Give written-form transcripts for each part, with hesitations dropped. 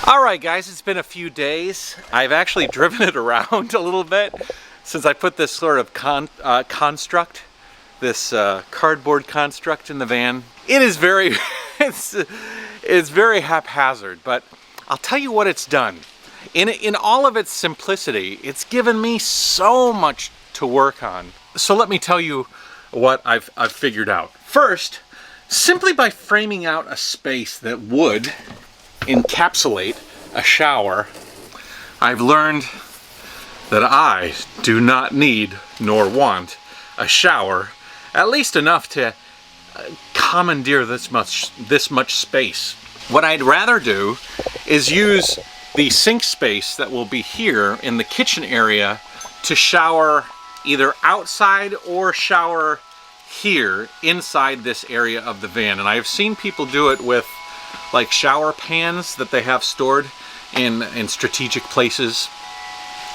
Alright guys, it's been a few days. I've actually driven it around a little bit since I put this sort of construct, this cardboard construct in the van. It is very, it's very haphazard, but I'll tell you what it's done. In all of its simplicity, it's given me so much to work on. So let me tell you what I've figured out. First, simply by framing out a space that would encapsulate a shower, I've learned that I do not need nor want a shower, at least enough to commandeer this much space. What I'd rather do is use the sink space that will be here in the kitchen area to shower either outside or shower here inside this area of the van. And I have seen people do it with like shower pans that they have stored in strategic places,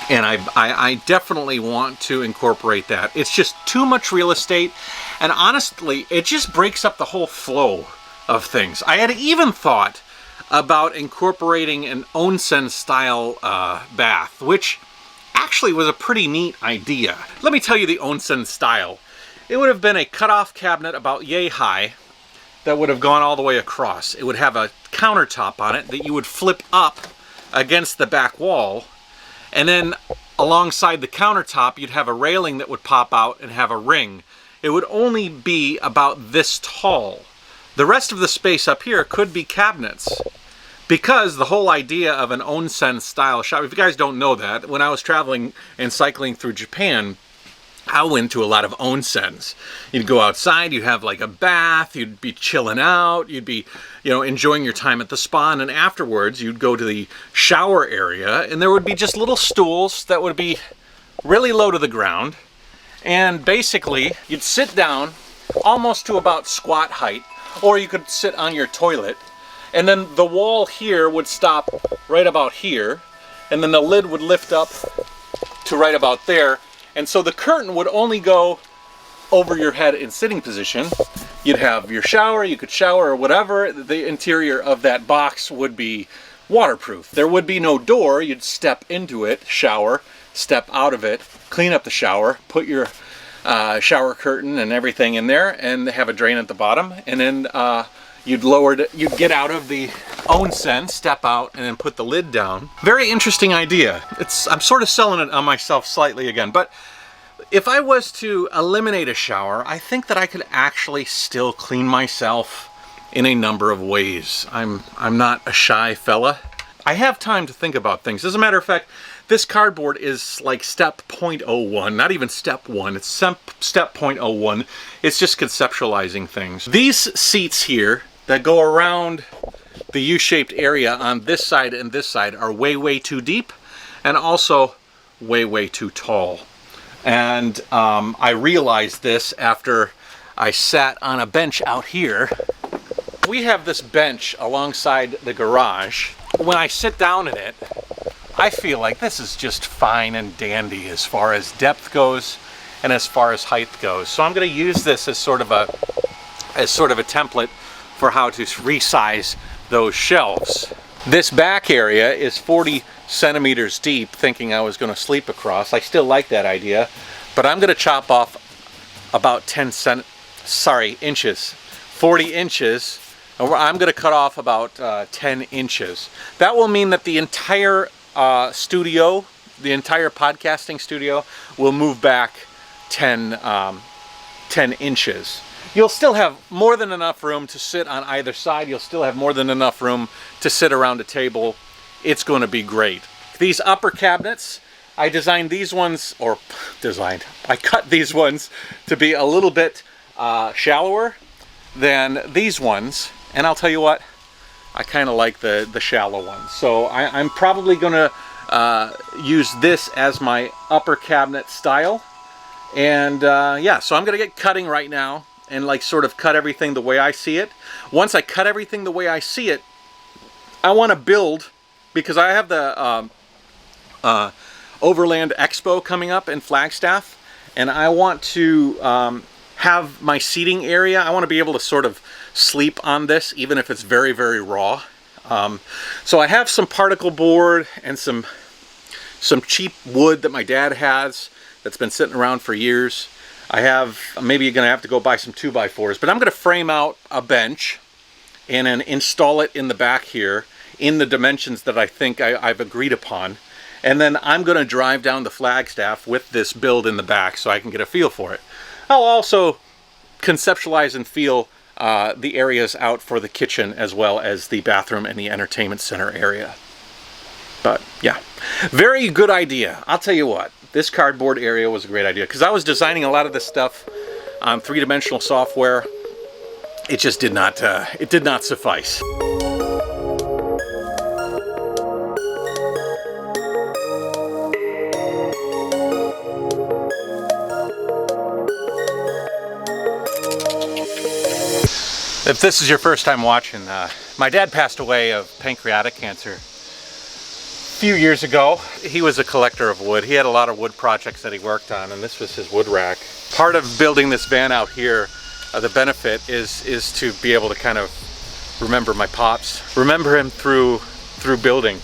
and I definitely want to incorporate that. It's just too much real estate, and honestly it just breaks up the whole flow of things. I had even thought about incorporating an Onsen style bath, which actually was a pretty neat idea. Let me tell you the Onsen style. It would have been a cutoff cabinet about yay high that would have gone all the way across. It would have a countertop on it that you would flip up against the back wall, and then alongside the countertop you'd have a railing that would pop out and have a ring. It would only be about this tall. The rest of the space up here could be cabinets, because the whole idea of an Onsen style shop, if you guys don't know that, when I was traveling and cycling through Japan, I went to a lot of onsens. You'd go outside, you'd have like a bath, you'd be chilling out, you'd be, enjoying your time at the spa, and then afterwards you'd go to the shower area and there would be just little stools that would be really low to the ground, and basically you'd sit down almost to about squat height, or you could sit on your toilet, and then the wall here would stop right about here, and then the lid would lift up to right about there. And so the curtain would only go over your head in sitting position. You'd have your shower, you could shower or whatever. The interior of that box would be waterproof. There would be no door. You'd step into it, shower, step out of it, clean up the shower, put your shower curtain and everything in there, and have a drain at the bottom. And then you'd get out of the Onsen, step out, and then put the lid down. Very interesting idea. I'm sort of selling it on myself slightly again, but if I was to eliminate a shower, I think that I could actually still clean myself in a number of ways. I'm not a shy fella. I have time to think about things. As a matter of fact, this cardboard is like step 0.01, not even step 1, it's step 0.01. It's just conceptualizing things. These seats here that go around the U-shaped area on this side and this side are way too deep, and also way too tall. And I realized this after I sat on a bench out here. We have this bench alongside the garage. When I sit down in it, I feel like this is just fine and dandy as far as depth goes and as far as height goes. So I'm going to use this as sort of a template for how to resize those shelves. This back area is 40 centimeters deep, thinking I was going to sleep across. I still like that idea, but I'm going to chop off about inches, 40 inches. I'm going to cut off about 10 inches. That will mean that the entire studio, the entire podcasting studio, will move back 10 inches. You'll still have more than enough room to sit on either side. You'll still have more than enough room to sit around a table. It's going to be great. These upper cabinets, I designed these ones, I cut these ones to be a little bit shallower than these ones. And I'll tell you what, I kind of like the shallow ones. So I'm probably going to use this as my upper cabinet style. And yeah, so I'm going to get cutting right now and like sort of cut everything the way I see it. Once I cut everything the way I see it, I want to build, because I have the Overland Expo coming up in Flagstaff, and I want to have my seating area. I want to be able to sort of sleep on this, even if it's very raw. So I have some particle board and some cheap wood that my dad has that's been sitting around for years. I have, maybe you're gonna have to go buy some 2x4s, but I'm gonna frame out a bench and then install it in the back here in the dimensions that I think I've agreed upon. And then I'm gonna drive down the Flagstaff with this build in the back so I can get a feel for it. I'll also conceptualize and feel the areas out for the kitchen as well as the bathroom and the entertainment center area. But yeah, very good idea. I'll tell you what, this cardboard area was a great idea because I was designing a lot of this stuff on three-dimensional software. It just did not suffice. If this is your first time watching, my dad passed away of pancreatic cancer a few years ago. He was a collector of wood. He had a lot of wood projects that he worked on, and this was his wood rack. Part of building this van out here, the benefit is to be able to kind of remember my pops, remember him through building.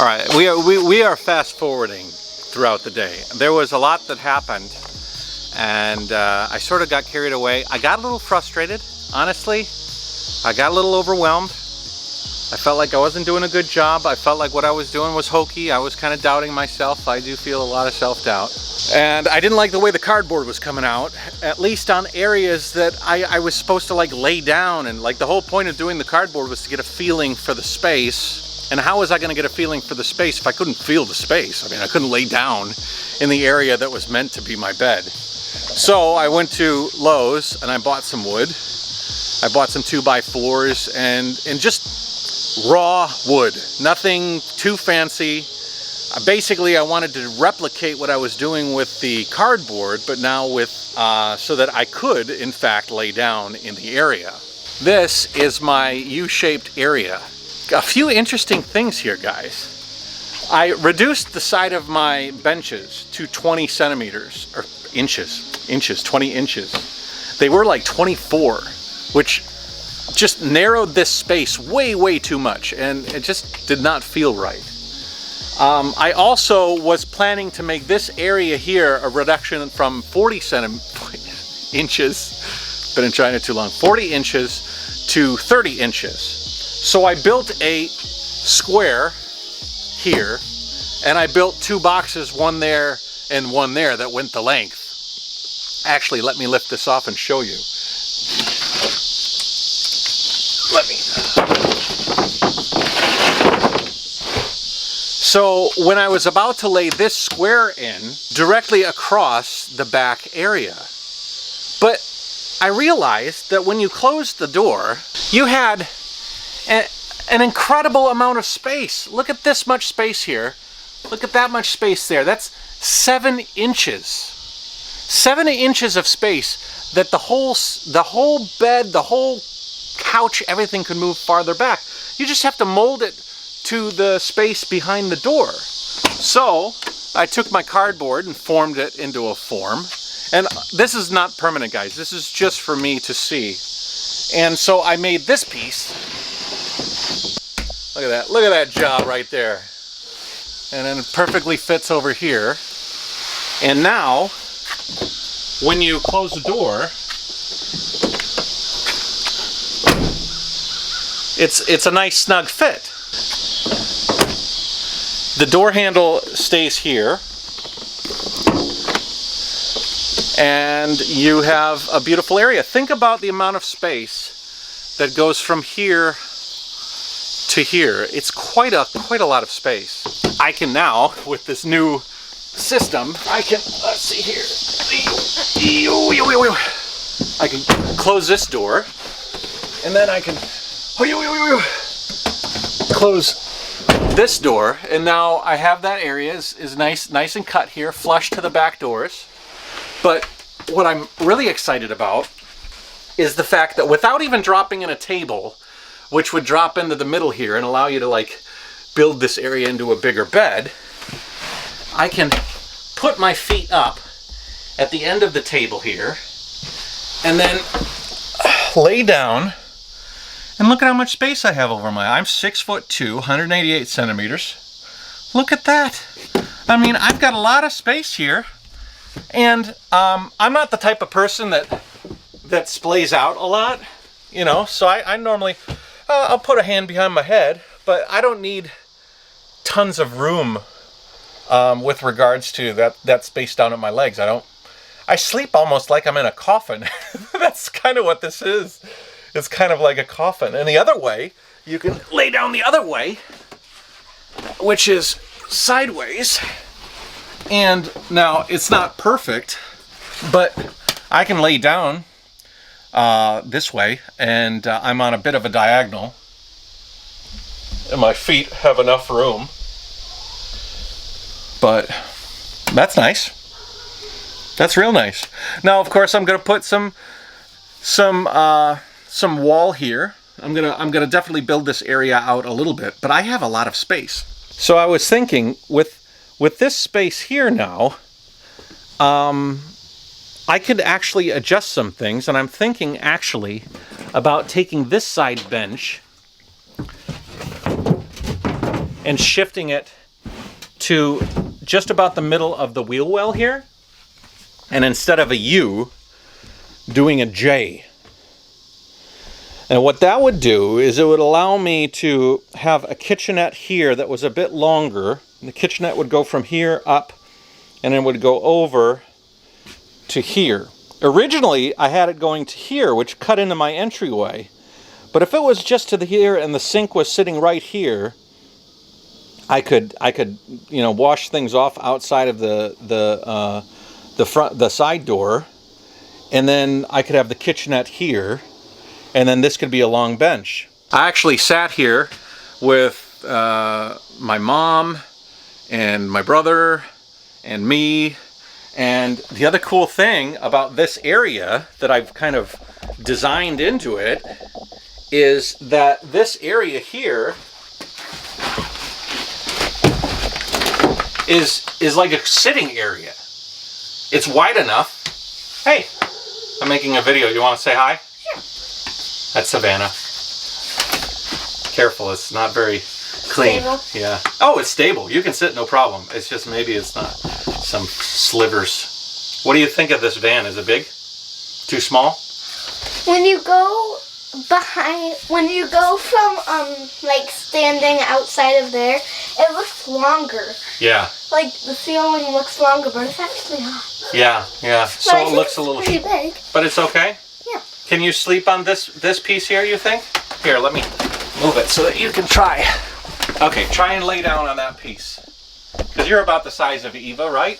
All right, we are fast forwarding throughout the day. There was a lot that happened, and I sort of got carried away. I got a little frustrated, honestly. I got a little overwhelmed. I felt like I wasn't doing a good job. I felt like what I was doing was hokey. I was kind of doubting myself. I do feel a lot of self-doubt. And I didn't like the way the cardboard was coming out, at least on areas that I was supposed to like lay down. And like the whole point of doing the cardboard was to get a feeling for the space. And how was I going to get a feeling for the space if I couldn't feel the space? I mean, I couldn't lay down in the area that was meant to be my bed. So I went to Lowe's and I bought some wood. I bought some 2x4s and just raw wood, nothing too fancy. Basically, I wanted to replicate what I was doing with the cardboard, but now with so that I could, in fact, lay down in the area. This is my U-shaped area. A few interesting things here, guys. I reduced the side of my benches to 20 centimeters, or inches, 20 inches. They were like 24, which just narrowed this space way too much, and it just did not feel right. I also was planning to make this area here a reduction from 40 inches, been in China too long, 40 inches to 30 inches. So I built a square here, and I built two boxes, one there and one there, that went the length. Actually, let me lift this off and show you. So when I was about to lay this square in, directly across the back area, but I realized that when you closed the door, you had an incredible amount of space. Look at this much space here. Look at that much space there. That's 7 inches. 7 inches of space that the whole bed, the whole couch, everything could move farther back. You just have to mold it to the space behind the door. So I took my cardboard and formed it into a form. And this is not permanent, guys. This is just for me to see. And so I made this piece. Look at that. Look at that job right there. And then it perfectly fits over here. And now, when you close the door, it's a nice snug fit. The door handle stays here. And you have a beautiful area. Think about the amount of space that goes from here to here. It's quite a lot of space. I can now, with this new system, I can, let's see here. I can close this door, and then I can close this door, and now I have that area is nice and cut here, flush to the back doors. But what I'm really excited about is the fact that without even dropping in a table, which would drop into the middle here and allow you to like build this area into a bigger bed, I can put my feet up at the end of the table here and then lay down, and look at how much space I have over I'm 6'2", 188 centimeters. Look at that. I mean, I've got a lot of space here, and I'm not the type of person that splays out a lot, you know, so I normally, I'll put a hand behind my head, but I don't need tons of room with regards to that space down at my legs. I sleep almost like I'm in a coffin. That's kind of what this is. It's kind of like a coffin. And the other way, you can lay down the other way, which is sideways. And now it's not perfect, but I can lay down this way, and I'm on a bit of a diagonal, and my feet have enough room. But that's nice. That's real nice. Now, of course, I'm going to put some wall here. I'm gonna definitely build this area out a little bit, but I have a lot of space. So I was thinking with this space here now, I could actually adjust some things, and I'm thinking actually about taking this side bench and shifting it to just about the middle of the wheel well here, and instead of a U, doing a J. And what that would do is it would allow me to have a kitchenette here that was a bit longer. And the kitchenette would go from here up, and then would go over to here. Originally, I had it going to here, which cut into my entryway. But if it was just to the here and the sink was sitting right here, I could you know, wash things off outside of the side door, and then I could have the kitchenette here, and then this could be a long bench. I actually sat here with my mom and my brother and me, and the other cool thing about this area that I've kind of designed into it is that this area here is like a sitting area. It's wide enough. Hey, I'm making a video. You want to say hi? Sure. That's Savannah. Careful, it's not very clean. Stable. Yeah. Oh, it's stable. You can sit, no problem. It's just maybe it's not some slivers. What do you think of this van? Is it big? Too small? When you go from like standing outside of there, it looks longer. Yeah. Like the ceiling looks longer, but it's actually not. Yeah, yeah. So it looks a little pretty big. But it's okay? Yeah. Can you sleep on this piece here, you think? Here, let me move it so that you can try. Okay, try and lay down on that piece. Because you're about the size of Eva, right?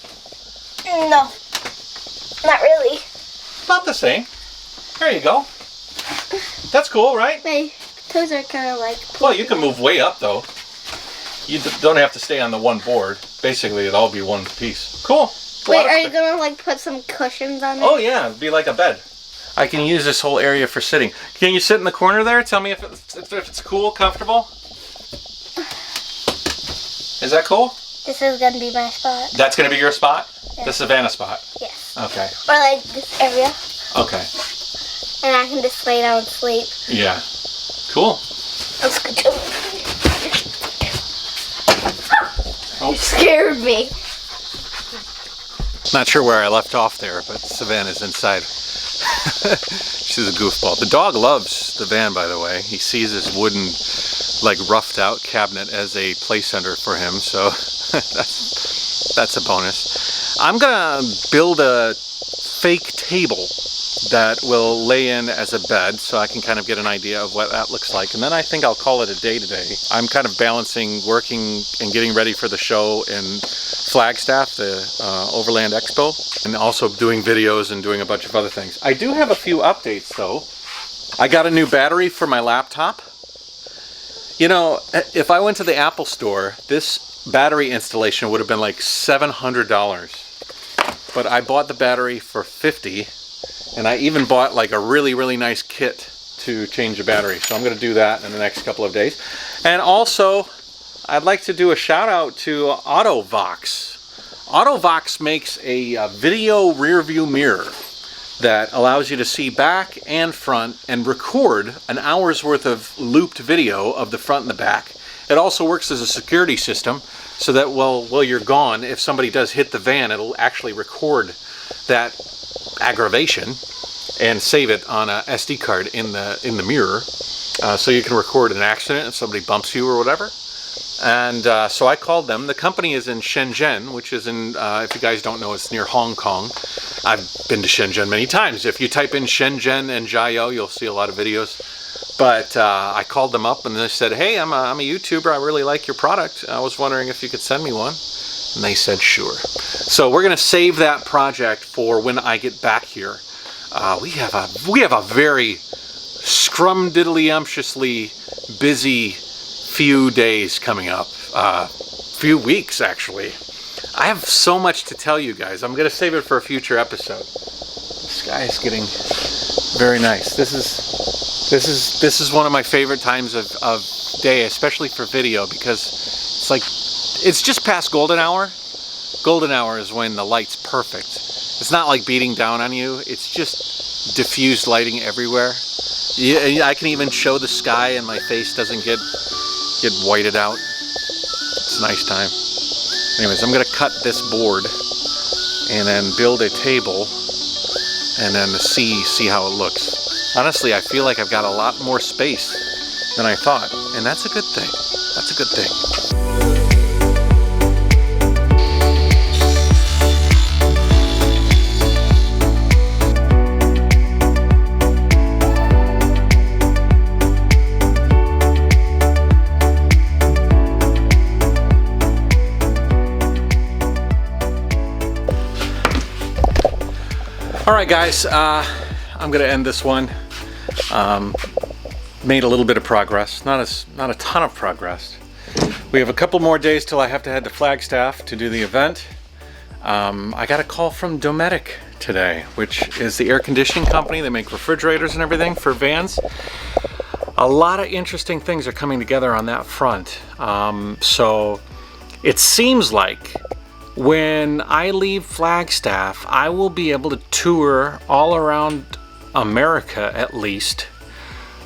No. Not really. About the same. There you go. That's cool, right? My toes are kind of like... Well, you can move way up, though. You don't have to stay on the one board. Basically, it'll all be one piece. Cool. Wait, are you going to like put some cushions on it? Oh, yeah. It'd be like a bed. I can use this whole area for sitting. Can you sit in the corner there? Tell me if it's cool, comfortable. Is that cool? This is going to be my spot. That's going to be your spot? Yeah. The Savannah spot? Yes. Okay. Or like this area. Okay. And I can just lay down and sleep. Yeah. Cool. Let's go. Oh. You scared me. Not sure where I left off there, but Savannah's inside. She's a goofball. The dog loves the van, by the way. He sees this wooden, like roughed out cabinet as a play center for him, so that's a bonus. I'm gonna build a fake table that will lay in as a bed, so I can kind of get an idea of what that looks like, and then I think I'll call it a day today. I'm kind of balancing working and getting ready for the show in Flagstaff, the Overland Expo, and also doing videos and doing a bunch of other things. I do have a few updates though. I got a new battery for my laptop, You know, if I went to the Apple store, this battery installation would have been like $700. But I bought the battery for $50, and I even bought like a really nice kit to change the battery. So I'm going to do that in the next couple of days. And also, I'd like to do a shout out to AutoVox. AutoVox makes a video rear view mirror that allows you to see back and front and record an hour's worth of looped video of the front and the back. It also works as a security system so that while you're gone, if somebody does hit the van, it'll actually record that aggravation and save it on a SD card in the mirror, so you can record an accident if somebody bumps you or whatever. And so I called them. The company is in Shenzhen, which is in, if you guys don't know, it's near Hong Kong. I've been to Shenzhen many times. If you type in Shenzhen and Jayoe, you'll see a lot of videos. But I called them up and they said, hey, I'm a YouTuber. I really like your product. I was wondering if you could send me one. And they said, sure. So we're going to save that project for when I get back here. We have a very scrumdiddlyumptiously busy few days coming up, few weeks actually. I have so much to tell you guys. I'm gonna save it for a future episode. The sky is getting very nice. This is one of my favorite times of day, especially for video, because it's just past golden hour. Golden hour is when the light's perfect. It's not like beating down on you. It's just diffused lighting everywhere. Yeah, I can even show the sky and my face doesn't get whited out. It's a nice time. Anyways, I'm gonna cut this board and then build a table and then see how it looks. Honestly, I feel like I've got a lot more space than I thought, and that's a good thing. That's a good thing. All right, guys, I'm gonna end this one. Made a little bit of progress, not a ton of progress. We have a couple more days till I have to head to Flagstaff to do the event. I got a call from Dometic today, which is the air conditioning company. They make refrigerators and everything for vans. A lot of interesting things are coming together on that front. So it seems like when I leave Flagstaff, I will be able to tour all around America, at least,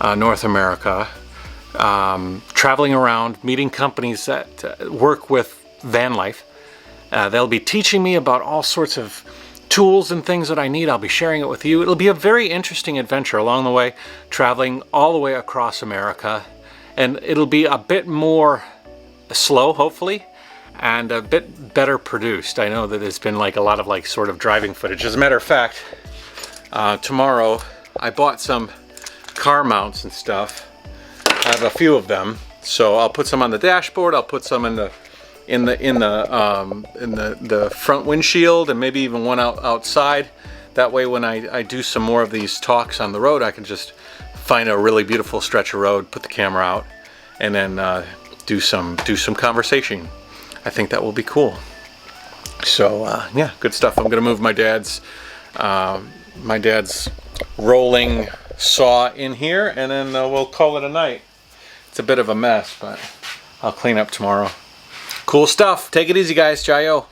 North America, traveling around, meeting companies that work with VANLIFE. They'll be teaching me about all sorts of tools and things that I need. I'll be sharing it with you. It'll be a very interesting adventure along the way, traveling all the way across America. And it'll be a bit more slow, hopefully, and a bit better produced. I know that it's been like a lot of like sort of driving footage. As a matter of fact, tomorrow I bought some car mounts and stuff. I have a few of them, so I'll put some on the dashboard. I'll put some in the front windshield, and maybe even one outside. That way, when I do some more of these talks on the road, I can just find a really beautiful stretch of road, put the camera out, and then do some conversation. I think that will be cool. So yeah, good stuff. I'm gonna move my dad's rolling saw in here, and then we'll call it a night. It's a bit of a mess, but I'll clean up tomorrow. Cool stuff. Take it easy, guys. Jayoe.